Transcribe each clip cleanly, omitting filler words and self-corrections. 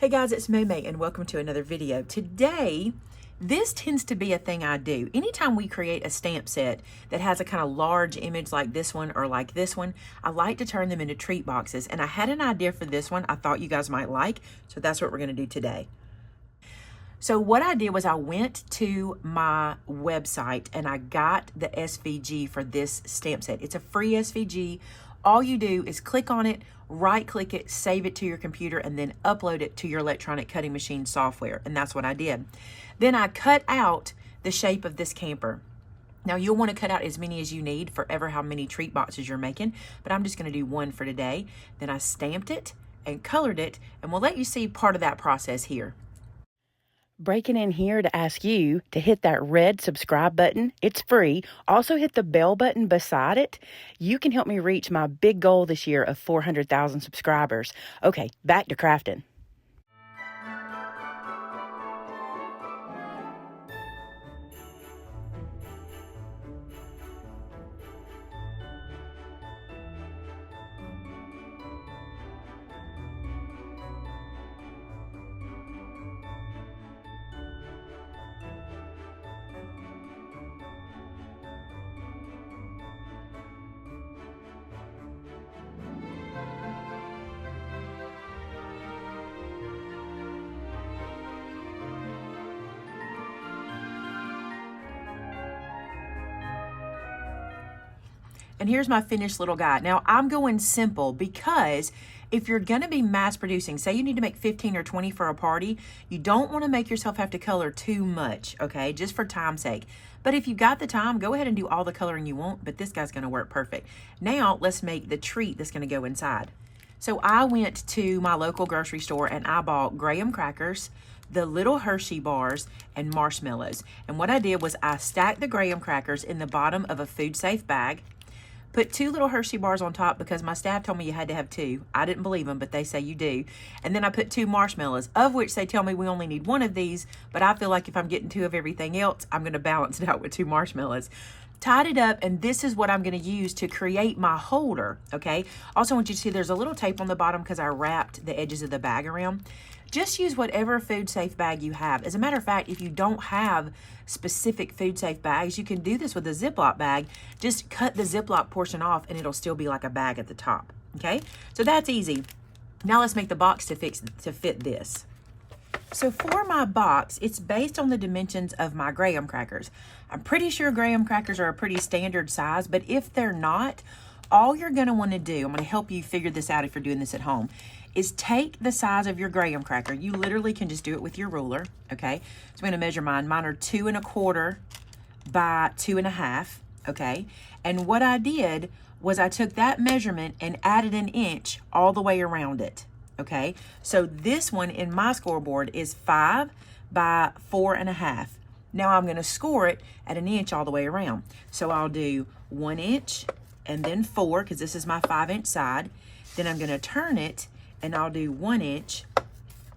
Hey guys, it's Maymay and welcome to another video. Today, this tends to be a thing I do. Anytime we create a stamp set that has a kind of large image like this one or like this one, I like to turn them into treat boxes. And I had an idea for this one I thought you guys might like, so that's what we're gonna do today. So what I did was I went to my website and I got the SVG for this stamp set. It's a free SVG. All you do is click on it, right click it, save it to your computer, and then upload it to your electronic cutting machine software. And that's what I did. Then I cut out the shape of this camper. Now you'll want to cut out as many as you need for ever how many treat boxes you're making, but I'm just going to do one for today. Then I stamped it and colored it, and we'll let you see part of that process here. Breaking in here to ask you to hit that red subscribe button. It's free. Also hit the bell button beside it. You can help me reach my big goal this year of 400,000 subscribers. Okay, back to crafting. And here's my finished little guy. Now I'm going simple because if you're gonna be mass producing, say you need to make 15 or 20 for a party, you don't wanna make yourself have to color too much, okay? Just for time's sake. But if you've got the time, go ahead and do all the coloring you want, but this guy's gonna work perfect. Now let's make the treat that's gonna go inside. So I went to my local grocery store and I bought graham crackers, the little Hershey bars, and marshmallows. And what I did was I stacked the graham crackers in the bottom of a food safe bag, put 2 little Hershey bars on top because my staff told me you had to have 2. I didn't believe them, but they say you do. And then I put 2 marshmallows, of which they tell me we only need 1 of these, but I feel like if I'm getting 2 of everything else, I'm gonna balance it out with 2 marshmallows. Tied it up, and this is what I'm gonna use to create my holder, okay? Also, I want you to see there's a little tape on the bottom because I wrapped the edges of the bag around. Just use whatever food safe bag you have. As a matter of fact, if you don't have specific food safe bags, you can do this with a Ziploc bag. Just cut the Ziploc portion off and it'll still be like a bag at the top, okay? So that's easy. Now let's make the box to fit this. So for my box, it's based on the dimensions of my graham crackers. I'm pretty sure graham crackers are a pretty standard size, but if they're not, all you're gonna wanna do, I'm gonna help you figure this out if you're doing this at home, is take the size of your graham cracker. You literally can just do it with your ruler, okay? So I'm gonna measure mine. Mine are 2 1/4 by 2 1/2, okay? And what I did was I took that measurement and added an inch all the way around it, okay? So this one in my scoreboard is 5 by 4 1/2. Now I'm gonna score it at an inch all the way around. So I'll do 1 inch and then 4, because this is my 5-inch side. Then I'm gonna turn it and I'll do 1 inch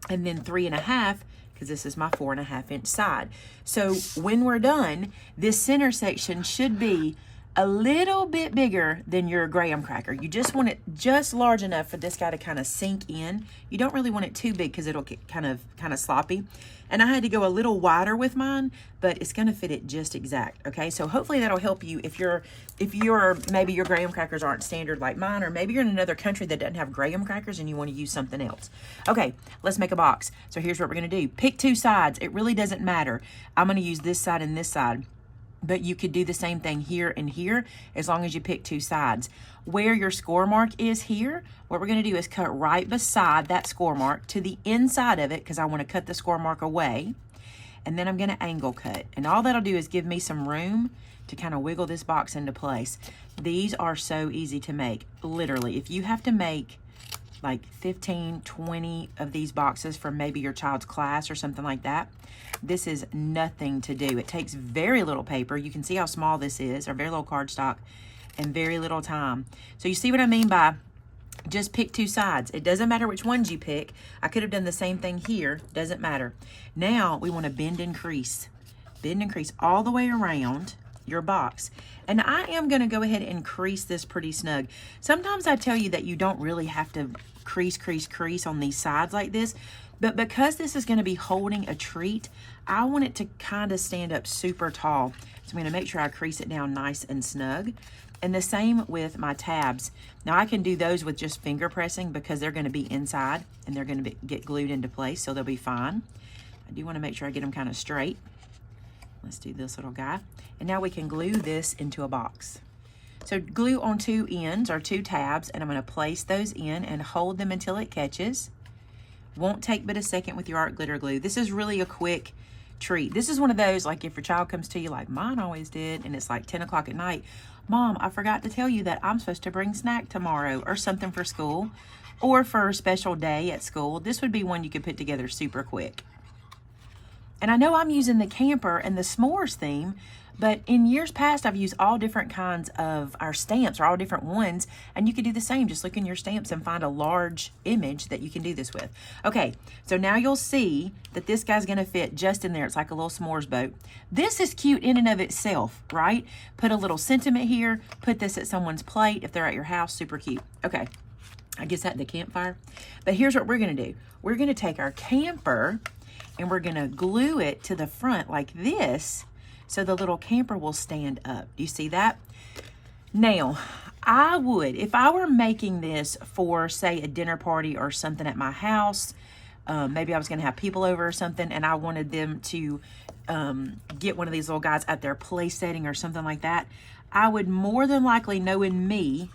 and then 3 1/2, because this is my 4 1/2-inch side. So when we're done, this center section should be a little bit bigger than your graham cracker. You just want it just large enough for this guy to kind of sink in. You don't really want it too big because it'll get kind of sloppy. And I had to go a little wider with mine, but it's gonna fit it just exact, okay? So hopefully that'll help you if maybe your graham crackers aren't standard like mine, or maybe you're in another country that doesn't have graham crackers and you wanna use something else. Okay, let's make a box. So here's what we're gonna do. Pick 2 sides. It really doesn't matter. I'm gonna use this side and this side. But you could do the same thing here and here as long as you pick 2 sides. Where your score mark is here, what we're gonna do is cut right beside that score mark to the inside of it, because I wanna cut the score mark away. And then I'm gonna angle cut. And all that'll do is give me some room to kind of wiggle this box into place. These are so easy to make. Literally, if you have to make like 15, 20 of these boxes for maybe your child's class or something like that, this is nothing to do. It takes very little paper. You can see how small this is, or very little cardstock, and very little time. So you see what I mean by just pick 2 sides. It doesn't matter which ones you pick. I could have done the same thing here. Doesn't matter. Now we want to bend and crease. Bend and crease all the way around your box. And I am going to go ahead and crease this pretty snug. Sometimes I tell you that you don't really have to crease on these sides like this, But because this is going to be holding a treat, I want it to kind of stand up super tall. So I'm going to make sure I crease it down nice and snug. And the same with my tabs. Now I can do those with just finger pressing because they're going to be inside and they're going to get glued into place, so they'll be fine. I do want to make sure I get them kind of straight. Let's do this little guy. And now we can glue this into a box. So glue on two ends or two tabs, and I'm going to place those in and hold them until it catches. Won't take but a second with your art glitter glue. This is really a quick treat. This is one of those, like if your child comes to you like mine always did, and it's like 10 o'clock at night, Mom, I forgot to tell you that I'm supposed to bring snack tomorrow or something for school or for a special day at school. This would be one you could put together super quick. And I know I'm using the camper and the s'mores theme, but in years past, I've used all different kinds of our stamps or all different ones, and you could do the same. Just look in your stamps and find a large image that you can do this with. Okay, so now you'll see that this guy's gonna fit just in there. It's like a little s'mores boat. This is cute in and of itself, right? Put a little sentiment here, put this at someone's plate if they're at your house, super cute. Okay, I guess at the campfire. But here's what we're gonna do. We're gonna take our camper and we're gonna glue it to the front like this, so the little camper will stand up. Do you see that? Now, I would, if I were making this for, say, a dinner party or something at my house, maybe I was gonna have people over or something, and I wanted them to get one of these little guys at their place setting or something like that, I would more than likely, knowing me,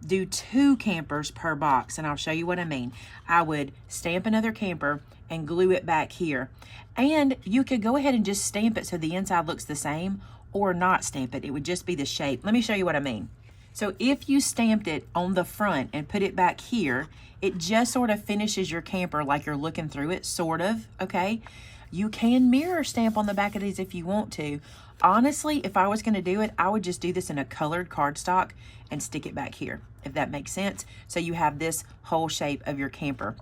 do 2 campers per box, and I'll show you what I mean. I would stamp another camper and glue it back here. And you could go ahead and just stamp it so the inside looks the same, or not stamp it. It would just be the shape. Let me show you what I mean. So if you stamped it on the front and put it back here, it just sort of finishes your camper like you're looking through it, sort of, okay? You can mirror stamp on the back of these if you want to. Honestly, if I was gonna do it, I would just do this in a colored cardstock and stick it back here, if that makes sense. So you have this whole shape of your camper.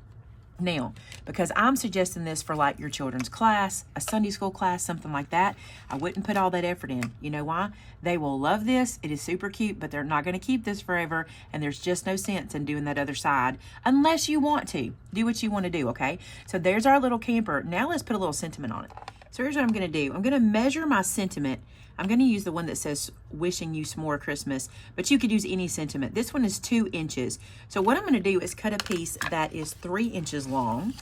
Now, because I'm suggesting this for like your children's class, a Sunday school class, something like that, I wouldn't put all that effort in. You know why? They will love this. It is super cute, but they're not going to keep this forever, and there's just no sense in doing that other side unless you want to. Do what you want to do, okay? So there's our little camper. Now let's put a little sentiment on it. So here's what I'm going to do. I'm going to measure my sentiment. I'm going to use the one that says wishing you s'more Christmas, but you could use any sentiment. This one is 2 inches. So what I'm going to do is cut a piece that is 3 inches long.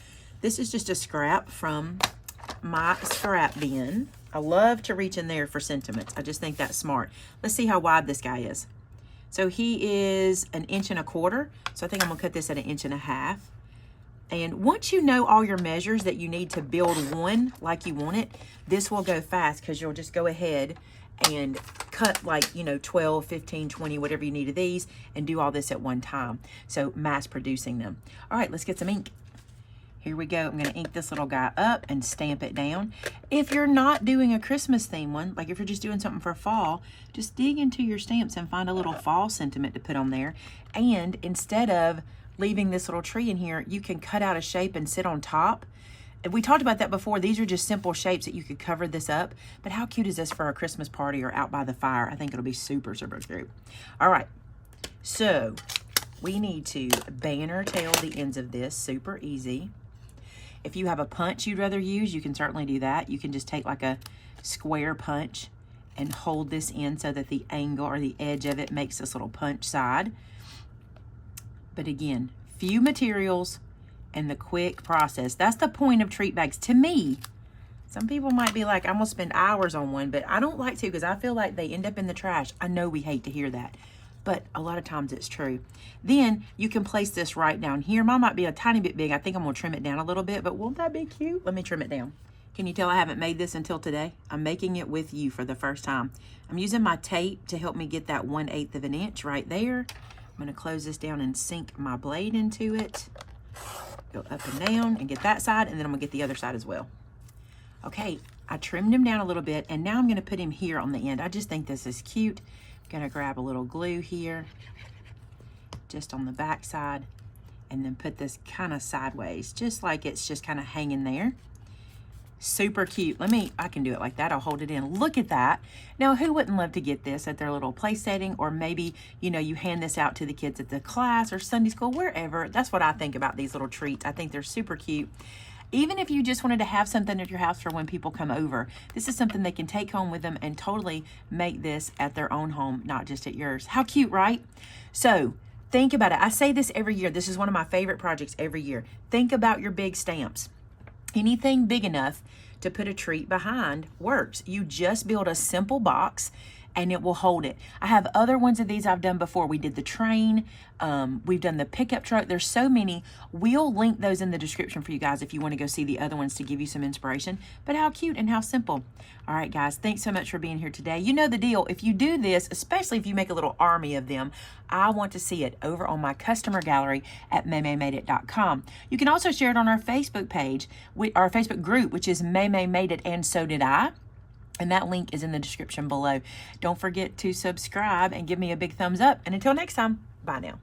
This is just a scrap from my scrap bin. I love to reach in there for sentiments. I just think that's smart. Let's see how wide this guy is. So he is 1.25 inches. So I think I'm going to cut this at 1.5 inches. And once you know all your measures that you need to build one like you want it, this will go fast because you'll just go ahead and cut like, 12, 15, 20, whatever you need of these, and do all this at one time. So mass producing them. All right, let's get some ink. Here we go. I'm going to ink this little guy up and stamp it down. If you're not doing a Christmas theme one, like if you're just doing something for fall, just dig into your stamps and find a little fall sentiment to put on there. And instead of leaving this little tree in here, you can cut out a shape and sit on top. We talked about that before. These are just simple shapes that you could cover this up. But how cute is this for a Christmas party or out by the fire? I think it'll be super, super cute. All right. So we need to banner tail the ends of this. Super easy. If you have a punch you'd rather use, you can certainly do that. You can just take like a square punch and hold this in so that the angle or the edge of it makes this little punch side. But again, few materials and the quick process. That's the point of treat bags to me. Some people might be like, I'm gonna spend hours on one, but I don't like to because I feel like they end up in the trash. I know we hate to hear that, but a lot of times it's true. Then you can place this right down here. Mine might be a tiny bit big. I think I'm gonna trim it down a little bit, but won't that be cute? Let me trim it down. Can you tell I haven't made this until today? I'm making it with you for the first time. I'm using my tape to help me get that 1/8 of an inch right there. I'm going to close this down and sink my blade into it. Go up and down and get that side, and then I'm going to get the other side as well. Okay, I trimmed him down a little bit, and now I'm going to put him here on the end. I just think this is cute. I'm going to grab a little glue here, just on the back side, and then put this kind of sideways, just like it's just kind of hanging there. Super cute. I can do it like that. I'll hold it in. Look at that. Now, who wouldn't love to get this at their little play setting, or maybe, you hand this out to the kids at the class or Sunday school, wherever. That's what I think about these little treats. I think they're super cute. Even if you just wanted to have something at your house for when people come over, this is something they can take home with them and totally make this at their own home, not just at yours. How cute, right? So think about it. I say this every year. This is one of my favorite projects every year. Think about your big stamps. Anything big enough to put a treat behind works. You just build a simple box and it will hold it. I have other ones of these I've done before. We did the train, we've done the pickup truck. There's so many. We'll link those in the description for you guys if you want to go see the other ones to give you some inspiration. But how cute and how simple. All right, guys, thanks so much for being here today. You know the deal. If you do this, especially if you make a little army of them, I want to see it over on my customer gallery at MaymayMadeIt.com. You can also share it on our Facebook page, our Facebook group, which is Maymay Made It and So Did I. And that link is in the description below. Don't forget to subscribe and give me a big thumbs up. And until next time, bye now.